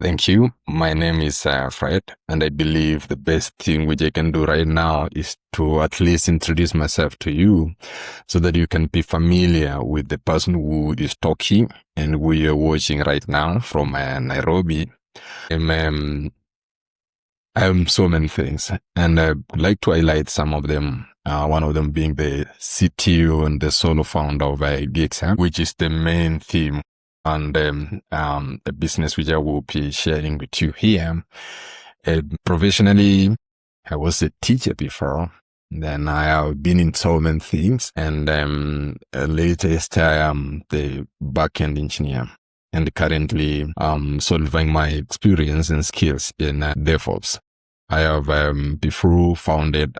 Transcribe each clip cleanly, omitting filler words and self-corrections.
Thank you. My name is Fred, and I believe the best thing which I can do right now is to at least introduce myself to you so that you can be familiar with the person who is talking and who you're watching right now from Nairobi. I'm so many things, and I'd like to highlight some of them. One of them being the CTO and the solo founder of GigsHub, which is the main theme and the business which I will be sharing with you here. Professionally, I was a teacher before. Then I have been in so many things, and latest I am the backend engineer, and currently solving my experience and skills in DevOps. I have before founded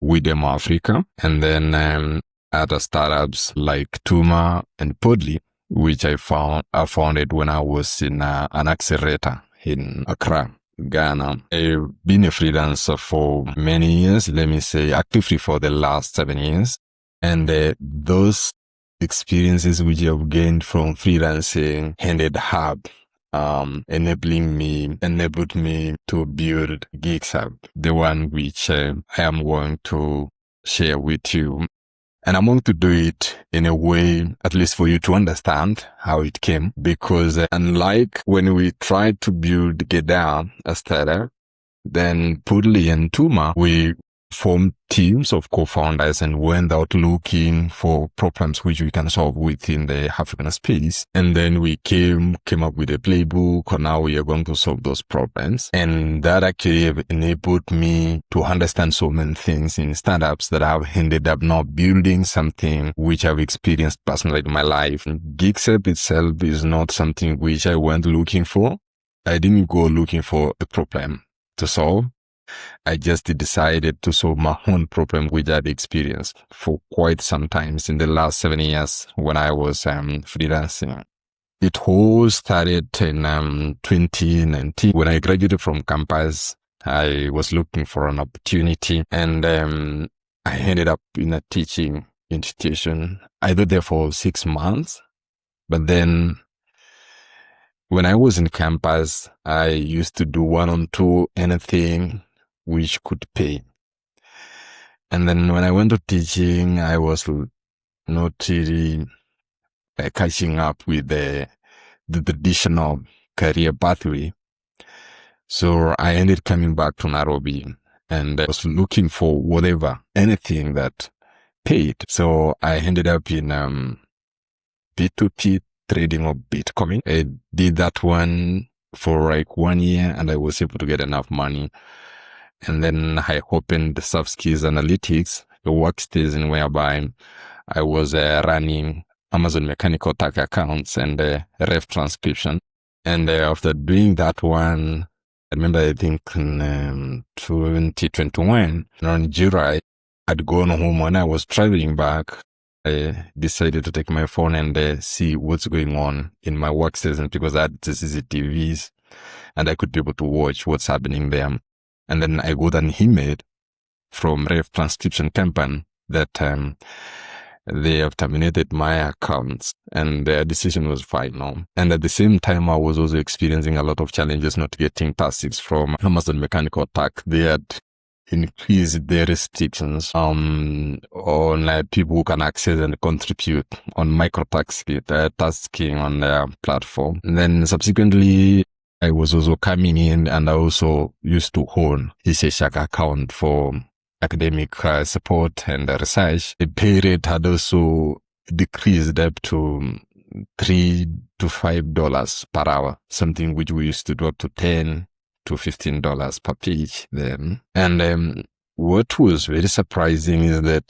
WeDemo Africa, and then other startups like Tooma and Podily, which I founded when I was in an accelerator in Accra, Ghana. I've been a freelancer for many years, let me say actively for the last 7 years. And those experiences which I've gained from freelancing ended up enabled me to build GigsHub, the one which I am going to share with you. And I'm going to do it in a way, at least for you to understand how it came, because unlike when we tried to build GigsHub, a startup, then Podily and Tooma, we formed teams of co-founders and went out looking for problems which we can solve within the African space. And then we came up with a playbook, and now we are going to solve those problems. And that actually enabled me to understand so many things in startups that I've ended up now building something which I've experienced personally in my life. GigsHub itself is not something which I went looking for. I didn't go looking for a problem to solve. I just decided to solve my own problem which I'd experienced for quite some times in the last 7 years when I was freelancing. It all started in 2019. When I graduated from campus, I was looking for an opportunity, and I ended up in a teaching institution. I was there for 6 months, but then when I was in campus, I used to do 1-on-2 anything which could pay. And then when I went to teaching, I was not really catching up with the traditional career pathway. So I ended coming back to Nairobi, and I was looking for anything that paid. So I ended up in P2P trading of Bitcoin. I did that one for like 1 year, and I was able to get enough money. And then I opened the soft skills analytics, the workspace whereby I was running Amazon Mechanical Turk accounts and ref transcription. And after doing that one, I remember I think in 2021, around July, I'd gone home. When I was traveling back, I decided to take my phone and see what's going on in my workstation, because I had the CCTVs and I could be able to watch what's happening there. And then I got an email from ref transcription company that they have terminated my accounts, and their decision was final. And at the same time, I was also experiencing a lot of challenges not getting tasks from Amazon Mechanical Turk. They had increased their restrictions on people who can access and contribute on tasking on their platform. And then subsequently, I was also coming in, and I also used to own a Shake account for academic support and research. The pay rate had also decreased up to $3 to $5 per hour, something which we used to do up to $10 to $15 per page then. And what was very surprising is that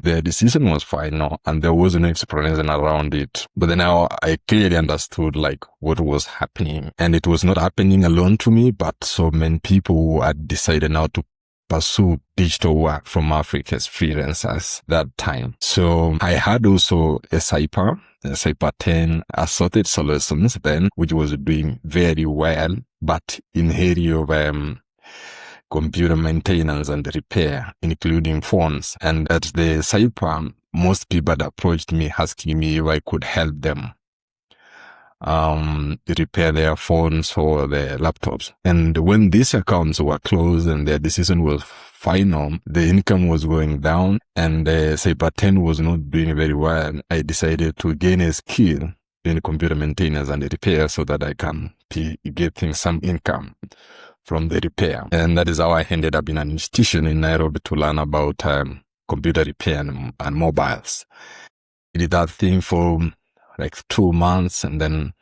their decision was final, and there was no explanation around it. But then now I clearly understood what was happening. And it was not happening alone to me, but so many people who had decided now to pursue digital work from Africa as freelancers that time. So I had also a Cypher 10 assorted solutions then, which was doing very well, but in area of computer maintenance and repair, including phones. And at the Cypher, most people had approached me asking me if I could help them repair their phones or their laptops. And when these accounts were closed and their decision was final, the income was going down and Cyber 10 was not doing very well. I decided to gain a skill in computer maintenance and repair so that I can be getting some income from the repair. And that is how I ended up in an institution in Nairobi to learn about computer repair and mobiles. I did that thing for like 2 months and then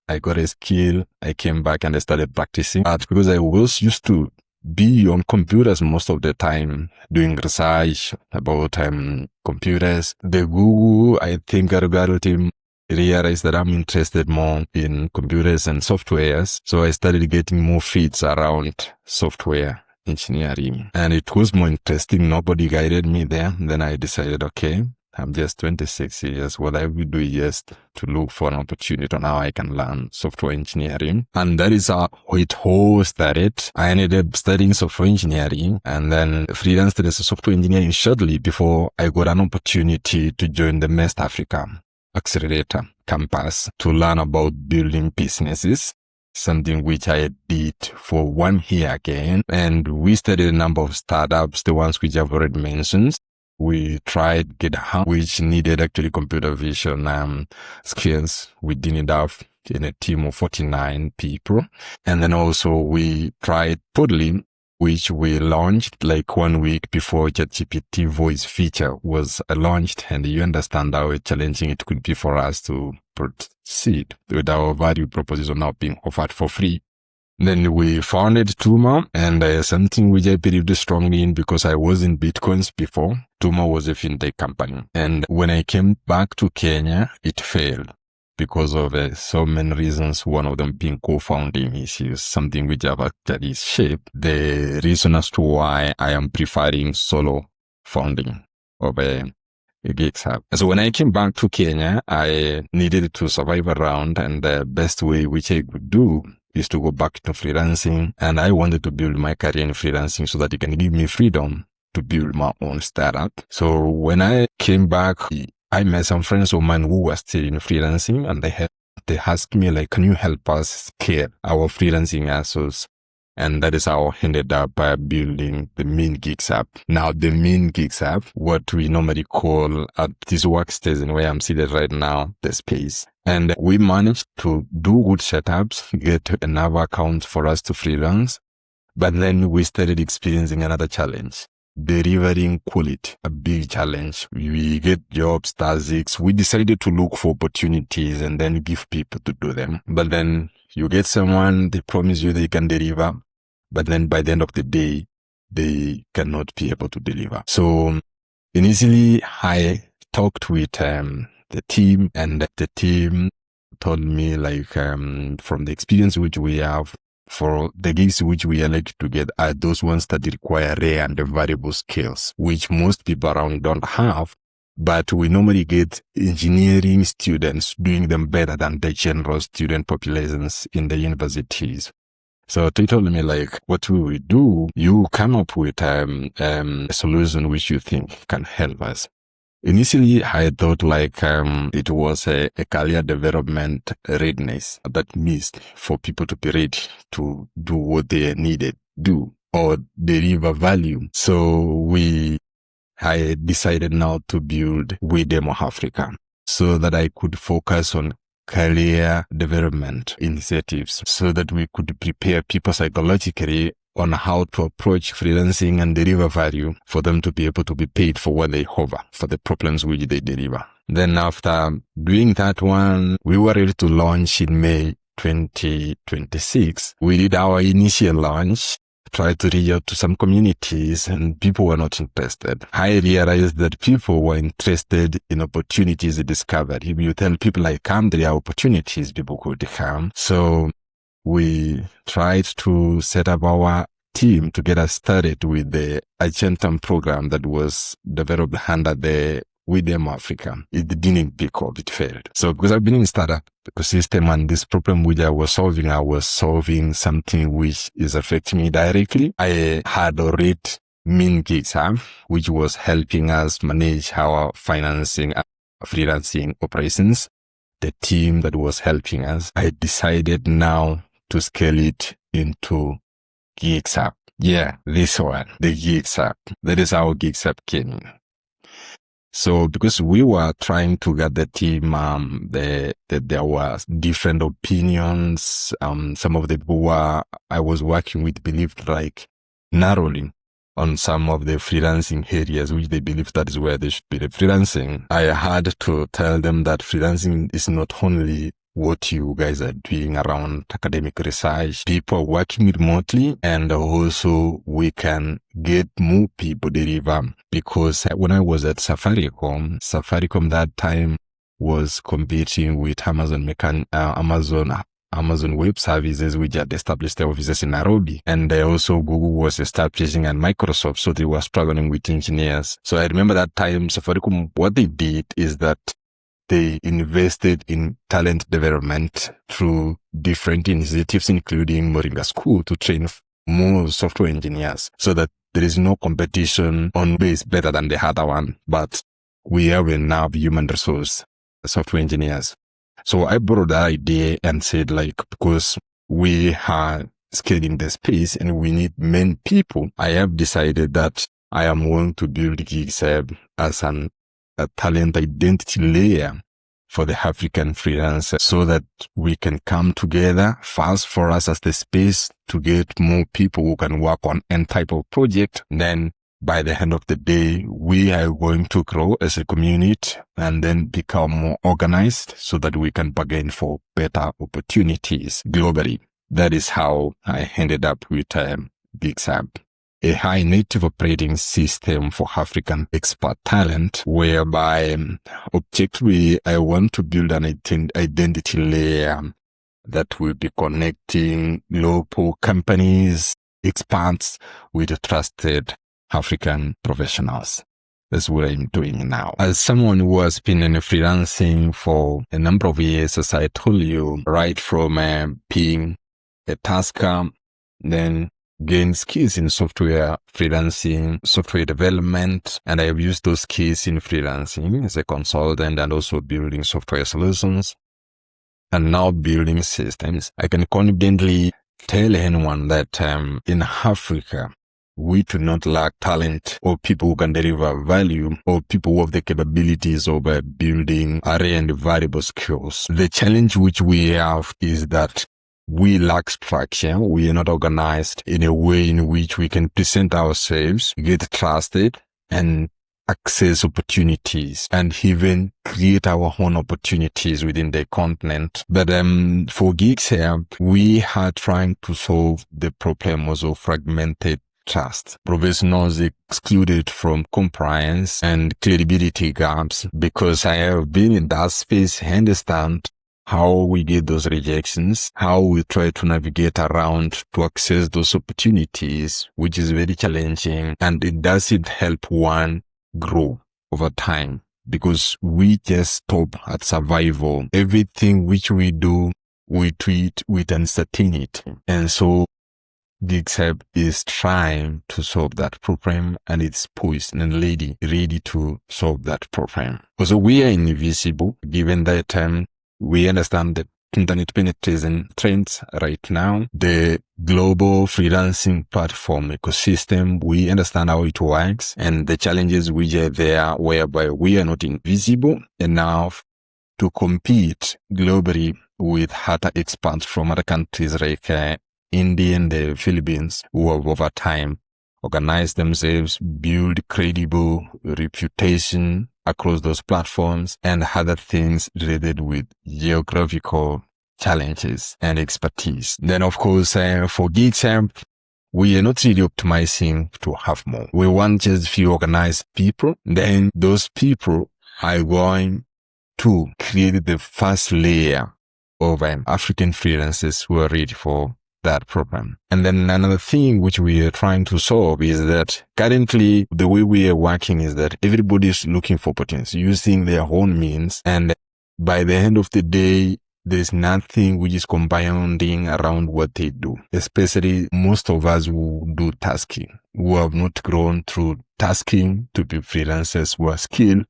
I got a skill. I came back and I started practicing. But because I was used to be on computers most of the time, doing research about computers, the Google, I think, algorithm realized that I'm interested more in computers and softwares. So I started getting more feeds around software engineering. And it was more interesting. Nobody guided me there. Then I decided, okay, I'm just 26 years. What I will do is just to look for an opportunity on how I can learn software engineering. And that is how it all started. I ended up studying software engineering and then freelanced as a software engineering shortly before I got an opportunity to join the WeDemo Africa Accelerator campus to learn about building businesses, something which I did for 1 year again. And we studied a number of startups, the ones which I've already mentioned. We tried GigsHub, which needed actually computer vision skills. We didn't have in a team of 49 people. And then also we tried Podily, which we launched like 1 week before ChatGPT voice feature was launched. And you understand how challenging it could be for us to proceed with our value proposition now being offered for free. Then we founded Tooma, and something which I believed strongly in because I was in Bitcoins before. Tooma was a fintech company. And when I came back to Kenya, it failed because of so many reasons, one of them being co-founding issues, something which have actually shaped the reason as to why I am preferring solo founding of a GigsHub. So when I came back to Kenya, I needed to survive around, and the best way which I could do is to go back to freelancing. And I wanted to build my career in freelancing so that it can give me freedom to build my own startup. So when I came back, I met some friends of mine who were still in freelancing, and they asked me like, can you help us scale our freelancing assets? And that is how I ended up building the main GigsHub. Now, the main GigsHub, what we normally call at this workstation where I'm seated right now, the space. And we managed to do good setups, get enough accounts for us to freelance. But then we started experiencing another challenge. Delivering quality, a big challenge. We get jobs, tasks. We decided to look for opportunities and then give people to do them. But then you get someone, they promise you they can deliver. But then by the end of the day, they cannot be able to deliver. So initially, I talked with the team, and the team told me like from the experience which we have, for the gigs which we are like to get are those ones that require rare and variable skills, which most people around don't have. But we normally get engineering students doing them better than the general student populations in the universities. So they told me like, what will we do? You come up with a solution which you think can help us. Initially, I thought like it was a career development readiness that missed for people to be ready to do what they needed to do or deliver value. So I decided now to build WeDemo Africa so that I could focus on career development initiatives so that we could prepare people psychologically on how to approach freelancing and deliver value for them to be able to be paid for what they offer, for the problems which they deliver. Then after doing that one, we were ready to launch in May 2026. We did our initial launch, tried to reach out to some communities, and people were not interested. I realized that people were interested in opportunities discovered. If you tell people like come, there are opportunities, people could come. So we tried to set up our team to get us started with the Agentum program that was developed under the WeDemo Africa. It didn't pick up, it failed. So because I've been in startup ecosystem and this problem which I was solving something which is affecting me directly. I had already main GigsHub, which was helping us manage our financing, freelancing operations. the team that was helping us, I decided now to scale it into GigsHub. Yeah, this one, the GigsHub. That is how GigsHub came in. So because we were trying to get the team, there were different opinions. Some of the people I was working with believed like narrowly on some of the freelancing areas, which they believe that is where they should be the freelancing. I had to tell them that freelancing is not only what you guys are doing around academic research. People are working remotely, and also we can get more people deliver. Because when I was at Safaricom that time was competing with Amazon Web Services, which had established their offices in Nairobi. And also Google was establishing, and Microsoft, so they were struggling with engineers. So I remember that time Safaricom, what they did is that they invested in talent development through different initiatives, including Moringa School, to train more software engineers, so that there is no competition on base better than the other one, but we have enough human resource software engineers. So I borrowed that idea and said, like, because we are scaling the space and we need many people, I have decided that I am going to build GigsHub as a talent identity layer for the African freelancer, so that we can come together first for us as the space to get more people who can work on any type of project. Then by the end of the day, we are going to grow as a community and then become more organized so that we can bargain for better opportunities globally. That is how I ended up with GigsHub, a high native operating system for African expert talent, whereby objectively I want to build an identity layer that will be connecting local companies, experts with trusted African professionals. That's what I'm doing now. As someone who has been in freelancing for a number of years, as I told you, right from being a tasker, then gain skills in software freelancing, software development, and I have used those skills in freelancing as a consultant and also building software solutions and now building systems. I can confidently tell anyone that in Africa, we do not lack talent or people who can deliver value or people who have the capabilities of building array and variable skills. The challenge which we have is that we lack structure. We are not organized in a way in which we can present ourselves, get trusted, and access opportunities, and even create our own opportunities within the continent. But for GigsHub, we are trying to solve the problem also fragmented trust. Professionals excluded from compliance and credibility gaps, because I have been in that space, I understand how we get those rejections, how we try to navigate around to access those opportunities, which is very challenging, and it doesn't help one grow over time, because we just stop at survival. Everything which we do, we treat with uncertainty. And so GigsHub is trying to solve that problem, and it's poised and ready to solve that problem. Also, we are invisible, given that we understand the internet penetration trends right now, the global freelancing platform ecosystem. We understand how it works and the challenges which are there, whereby we are not invisible enough to compete globally with other experts from other countries like India and the Philippines, who have over time organized themselves, build credible reputation across those platforms, and other things related with geographical challenges and expertise. Then, of course, for GigsHub, we are not really optimizing to have more. We want just few organized people. Then those people are going to create the first layer of African freelancers who are ready for that program. And then another thing which we are trying to solve is that currently the way we are working is that everybody is looking for opportunities using their own means. And by the end of the day, there's nothing which is compounding around what they do, especially most of us who do tasking, who have not grown through tasking to be freelancers who are skilled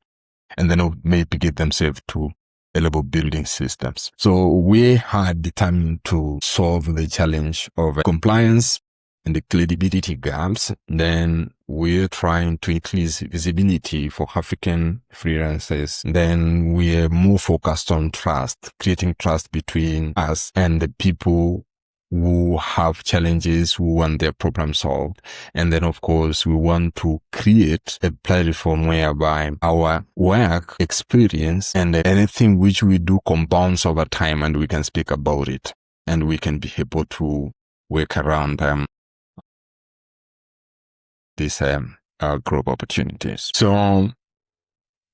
and then maybe get themselves to scalable building systems. So we had determined to solve the challenge of compliance and the credibility gaps. Then we're trying to increase visibility for African freelancers. Then we're more focused on trust, creating trust between us and the people who have challenges, who want their problem solved. And then, of course, we want to create a platform whereby our work experience and anything which we do compounds over time, and we can speak about it, and we can be able to work around these growth opportunities. So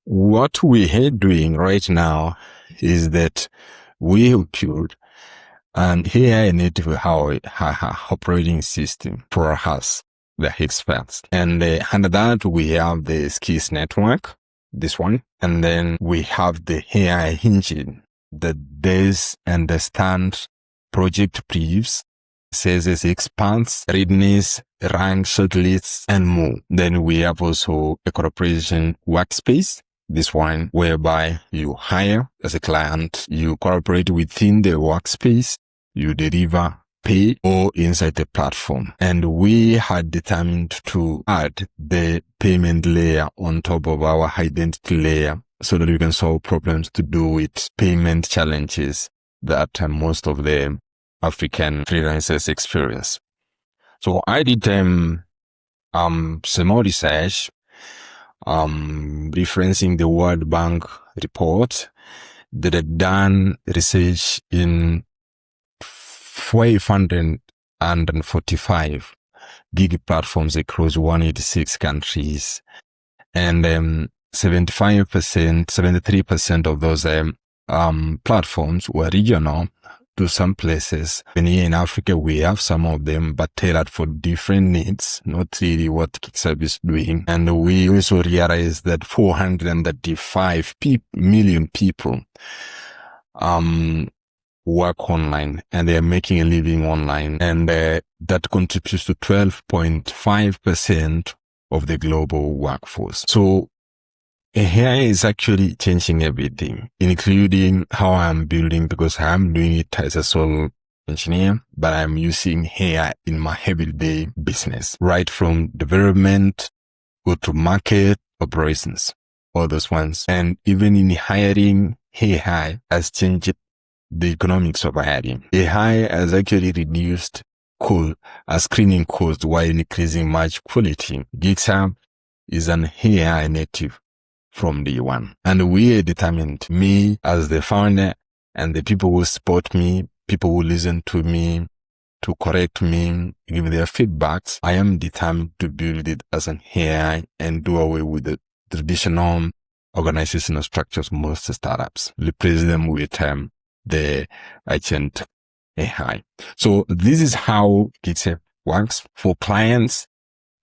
what we are doing right now is that we have built an AI native operating system for us, the experts. And under that, we have the skills network, this one. And then we have the AI engine that does understand project briefs, says expands, readiness, rank, shortlists, and more. Then we have also a corporation workspace, this one whereby you hire as a client, you cooperate within the workspace, you deliver pay or inside the platform. And we had determined to add the payment layer on top of our identity layer so that we can solve problems to do with payment challenges that most of the African freelancers experience. So I did some more research, referencing the World Bank report that had done research in 545 gig platforms across 186 countries. And 73% of those platforms were regional to some places. And here in Africa, we have some of them, but tailored for different needs, not really what GigsHub is doing. And we also realized that 435 million people work online, and they are making a living online. And that contributes to 12.5% of the global workforce. So AI is actually changing everything, including how I'm building, because I'm doing it as a sole engineer, but I'm using AI in my everyday business, right from development, go to market, operations, all those ones. And even in hiring, AI has changed the economics of hiring. AI has actually reduced screening cost while increasing match quality. GigsHub is an AI native from day one. And we are determined, me as the founder and the people who support me, people who listen to me, to correct me, give their feedbacks. I am determined to build it as an AI and do away with the traditional organizational structures of most startups, replace them with the agent AI. So this is how GigsHub works. For clients,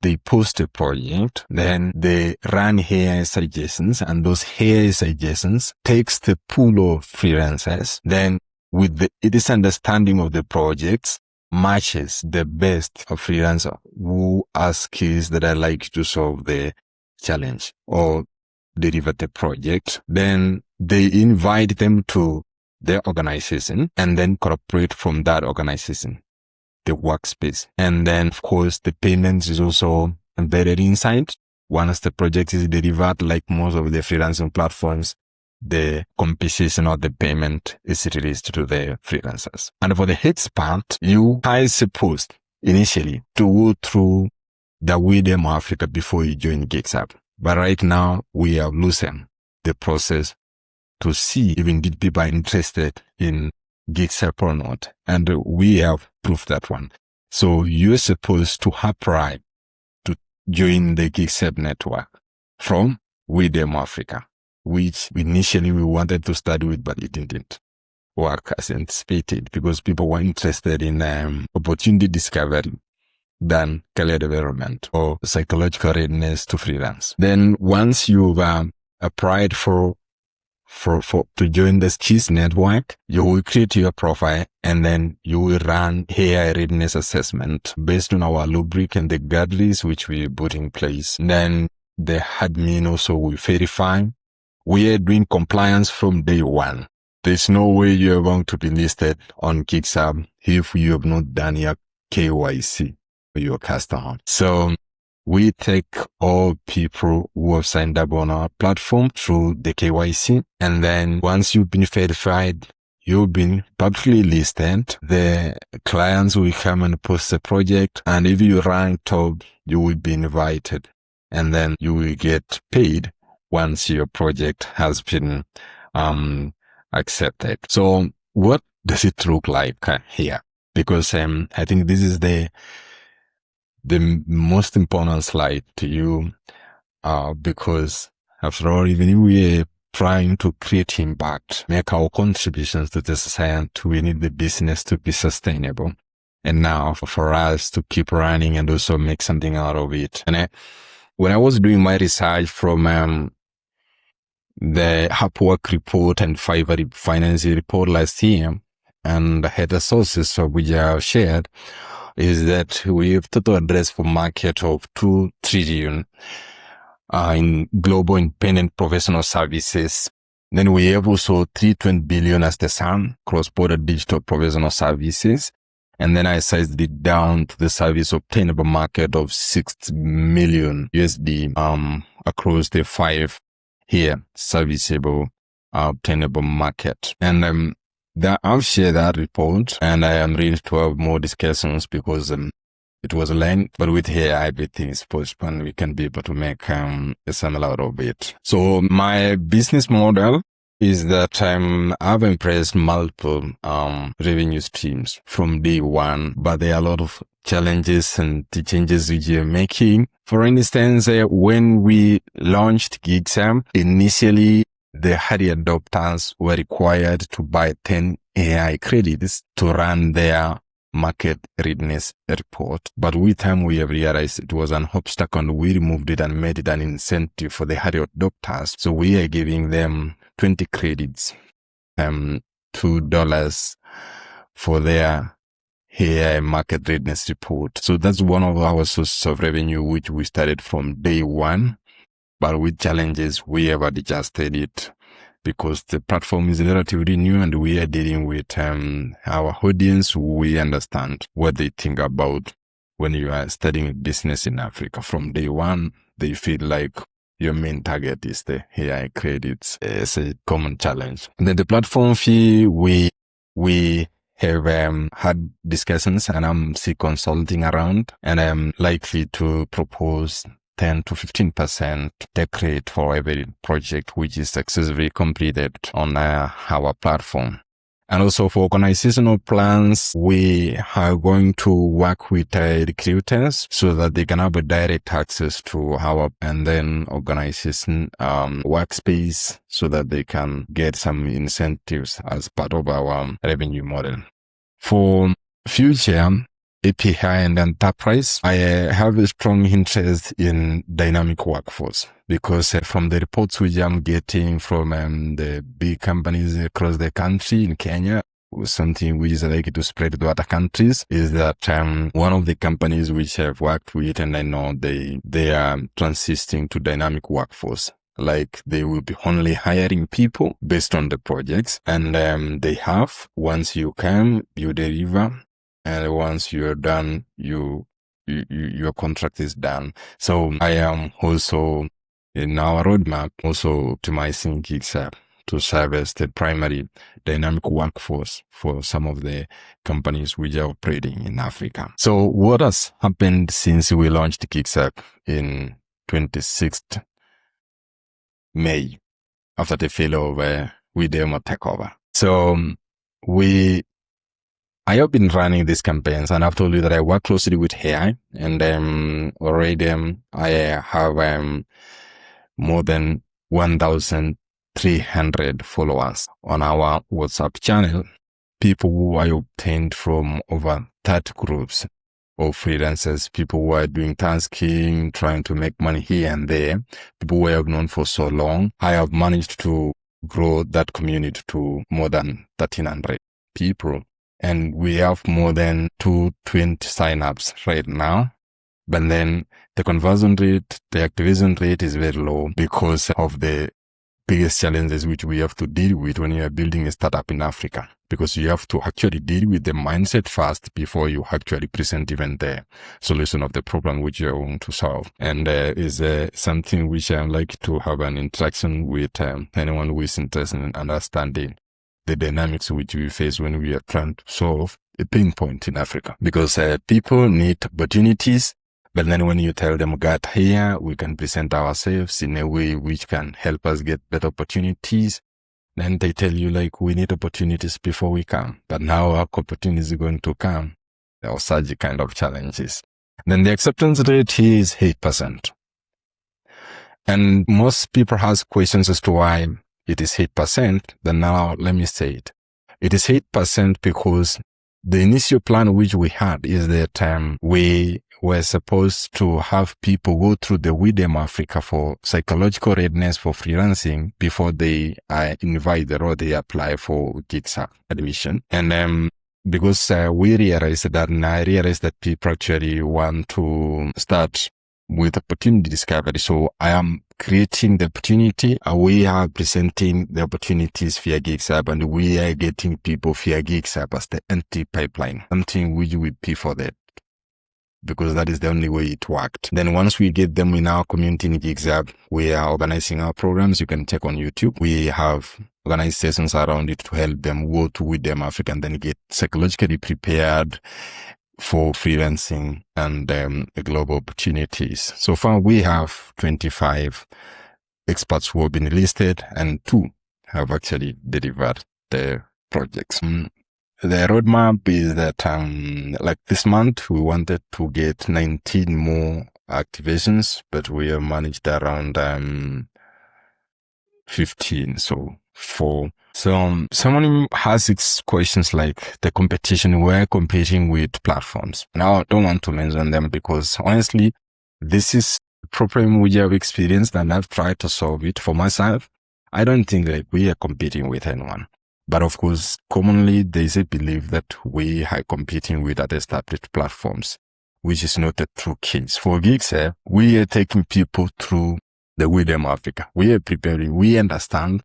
they post a project, then they run AI suggestions, and those AI suggestions takes the pool of freelancers, then with its understanding of the projects, matches the best freelancer who has skills that are likely to solve the challenge or deliver the project. Then they invite them to their organization and then cooperate from that organization, the workspace. And then, of course, the payments is also embedded inside. Once the project is delivered, like most of the freelancing platforms, the compensation or the payment is released to the freelancers. And for the expert, you are supposed initially to go through the WeDemo Africa before you join GigsHub. But right now, we have loosened the process to see if indeed people are interested in GigsHub or not. And we have proved that one. So you're supposed to apply to join the GigsHub network from WeDemo Africa, which initially we wanted to start with, but it didn't work as anticipated because people were interested in opportunity discovery than career development or psychological readiness to freelance. Then once you've applied to join the skills network, you will create your profile and then you will run AI readiness assessment based on our rubric and the guidelines which we put in place. Then the admin also will verify We are doing compliance from day one. There's no way you're going to be listed on GigsHub if you have not done your KYC for your customer. So we take all people who have signed up on our platform through the KYC. And then once you've been verified, you've been publicly listed. The clients will come and post a project. And if you rank top, you will be invited. And then you will get paid once your project has been accepted. So what does it look like here? Because I think this is the most important slide to you, because after all, even if we're trying to create impact, make our contributions to the society, we need the business to be sustainable. And now for us to keep running and also make something out of it. And when I was doing my research from the Upwork report and Fiverr financing report last year, and had the sources of which I have shared, is that we have total addressable market of 2 trillion in global independent professional services. Then we have also 320 billion as the sum, cross-border digital professional services. And then I sized it down to the service obtainable market of $6 million USD across the 5 here serviceable obtainable market. And I've shared that report, and I am ready to have more discussions because it was length, but with here everything is postponed. We can be able to make a similar out of it. So my business model is that I've embraced multiple revenue streams from day one, but there are a lot of challenges and the changes which you're making. For instance, when we launched GigsHub, initially the early adopters were required to buy 10 AI credits to run their market readiness report. But with time, we have realized it was an obstacle, and we removed it and made it an incentive for the early adopters. So we are giving them 20 credits, $2 for their AI market readiness report. So that's one of our sources of revenue, which we started from day one. But with challenges, we have adjusted it because the platform is relatively new and we are dealing with our audience. We understand what they think about when you are studying business in Africa. From day one, they feel like your main target is the AI credits. It's a common challenge. And then the platform fee, we have had discussions, and I'm still consulting around, and I'm likely to propose 10 to 15% take rate for every project which is successfully completed on our platform. And also for organizational plans, we are going to work with recruiters so that they can have a direct access to our, and then organization workspace so that they can get some incentives as part of our revenue model. For future API and enterprise, I have a strong interest in dynamic workforce because from the reports which I'm getting from the big companies across the country in Kenya, something which is likely to spread to other countries, is that one of the companies which I've worked with, and I know they are transitioning to dynamic workforce. Like they will be only hiring people based on the projects, and they have, once you come, you deliver. And once you're done, your contract is done. So I am also in our roadmap, also optimizing GigsHub to serve as the primary dynamic workforce for some of the companies which are operating in Africa. So what has happened since we launched GigsHub in 26th May after the failure of WeDemo takeover? So I have been running these campaigns, and I've told you that I work closely with AI, and already I have more than 1,300 followers on our WhatsApp channel, people who I obtained from over 30 groups of freelancers, people who are doing tasking, trying to make money here and there, people who I have known for so long. I have managed to grow that community to more than 1,300 people. And we have more than 220 signups right now. But then the conversion rate, the activation rate is very low because of the biggest challenges which we have to deal with when you are building a startup in Africa, because you have to actually deal with the mindset first before you actually present even the solution of the problem which you are going to solve. And is something which I like to have an interaction with anyone who is interested in understanding the dynamics which we face when we are trying to solve a pain point in Africa. Because people need opportunities, but then when you tell them, "God, here we can present ourselves in a way which can help us get better opportunities," then they tell you, like, "We need opportunities before we come." But now our opportunities are going to come. There are such kind of challenges. Then the acceptance rate here is 8%. And most people ask questions as to why it is 8%. Then now let me say it. It is 8% because the initial plan which we had is that we were supposed to have people go through the WeDemo Africa for psychological readiness for freelancing before they are invited or they apply for GigsHub admission. And because we realized that, and I realized that people actually want to start with opportunity discovery. So I am creating the opportunity. We are presenting the opportunities via GigsHub, and we are getting people via GigsHub as the entry pipeline, something which we pay for that, because that is the only way it worked. Then once we get them in our community in GigsHub, we are organizing our programs. You can check on YouTube. We have organized sessions around it to help them go to WeDemo Africa and then get psychologically prepared for freelancing and global opportunities. So far, we have 25 experts who have been listed, and 2 have actually delivered their projects. The roadmap is that, like this month, we wanted to get 19 more activations, but we have managed around 15, so 4. So someone has 6 questions like the competition. We're competing with platforms. Now, I don't want to mention them because honestly, this is a problem we have experienced and I've tried to solve it for myself. I don't think like we are competing with anyone. But of course, commonly there is a belief that we are competing with other established platforms, which is not a true case. For GigsHub, we are taking people through the WeDemo Africa. We are preparing, we understand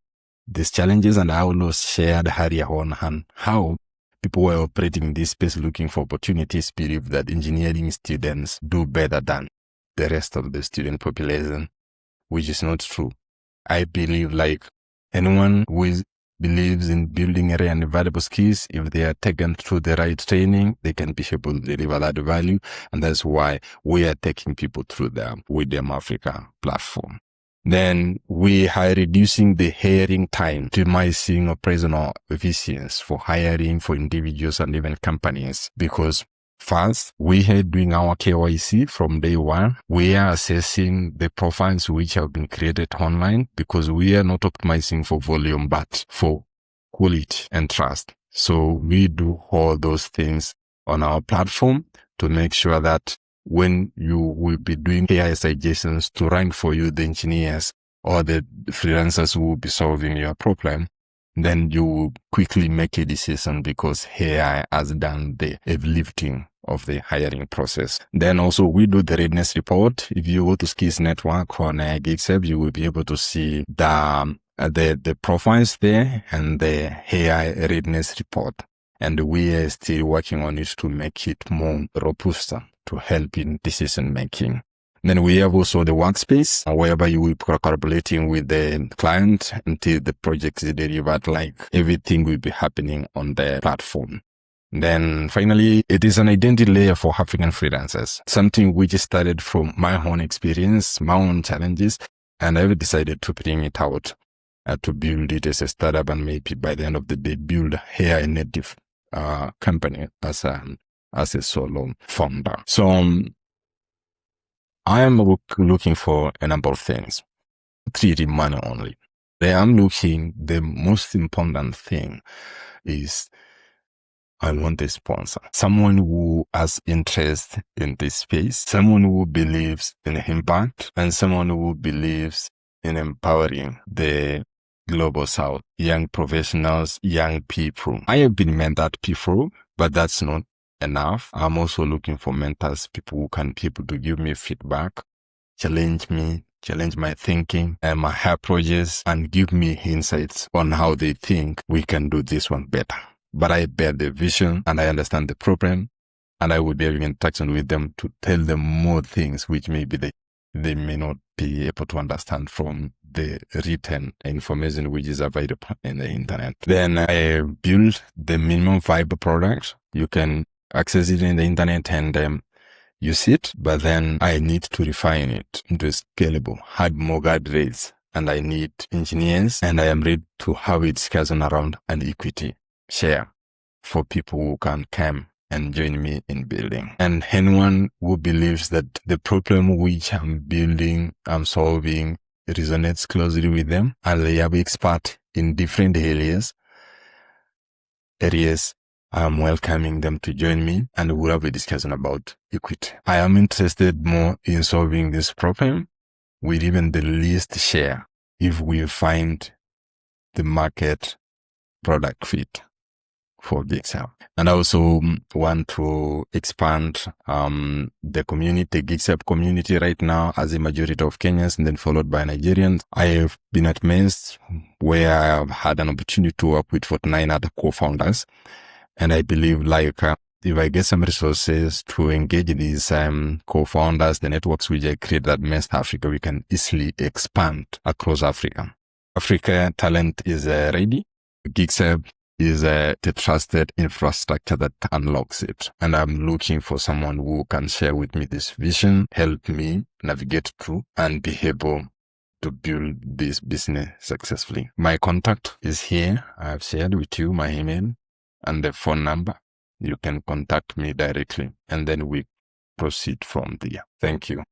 these challenges, and I will share the area on how people who are operating in this space looking for opportunities believe that engineering students do better than the rest of the student population, which is not true. I believe like anyone who believes in building rare and valuable skills, if they are taken through the right training, they can be able to deliver that value. And that's why we are taking people through the WeDemo Africa platform. Then we are reducing the hiring time, optimizing operational efficiency for hiring for individuals and even companies. Because first, we are doing our KYC from day one. We are assessing the profiles which have been created online, because we are not optimizing for volume, but for quality and trust. So we do all those things on our platform to make sure that when you will be doing AI suggestions to rank for you the engineers or the freelancers who will be solving your problem, then you will quickly make a decision because AI has done the heavy lifting of the hiring process. Then also we do the readiness report. If you go to Skills Network on GigsHub, you will be able to see the profiles there and the AI readiness report. And we are still working on it to make it more robust to help in decision making. Then we have also the workspace, whereby you will be collaborating with the client until the project is delivered. Like everything will be happening on the platform. Then finally, it is an identity layer for African freelancers, something which started from my own experience, my own challenges, and I've decided to bring it out to build it as a startup, and maybe by the end of the day, build here a native company as a solo founder. So I am looking for a number of things. 3D money only. The most important thing is I want a sponsor. Someone who has interest in this space, someone who believes in impact, and someone who believes in empowering the global south, young professionals, young people. I have been mentored before, but that's not enough. I'm also looking for mentors, people who can be able to give me feedback, challenge me, challenge my thinking and my approaches, and give me insights on how they think we can do this one better. But I bear the vision and I understand the problem, and I will be having interaction with them to tell them more things which maybe they may not be able to understand from the written information which is available in the internet. Then I build the minimum viable product. You can access it in the internet and use it, but then I need to refine it into scalable, add more guardrails, and I need engineers, and I am ready to have a discussion around an equity share for people who can come and join me in building. And anyone who believes that the problem which I'm building, I'm solving, resonates closely with them, and they are expert in different areas, I'm welcoming them to join me, and we'll have a discussion about equity. I am interested more in solving this problem with even the least share if we find the market product fit for GigsHub. And I also want to expand the community, GigsHub community right now, as a majority of Kenyans and then followed by Nigerians. I have been at Men's where I have had an opportunity to work with 49 other co-founders. And I believe if I get some resources to engage these co-founders, the networks which I created at Men's Africa, we can easily expand across Africa. Africa talent is ready. GigsHub is the trusted infrastructure that unlocks it. And I'm looking for someone who can share with me this vision, help me navigate through, and be able to build this business successfully. My contact is here. I have shared with you my email and the phone number. You can contact me directly, and then we proceed from there. Thank you.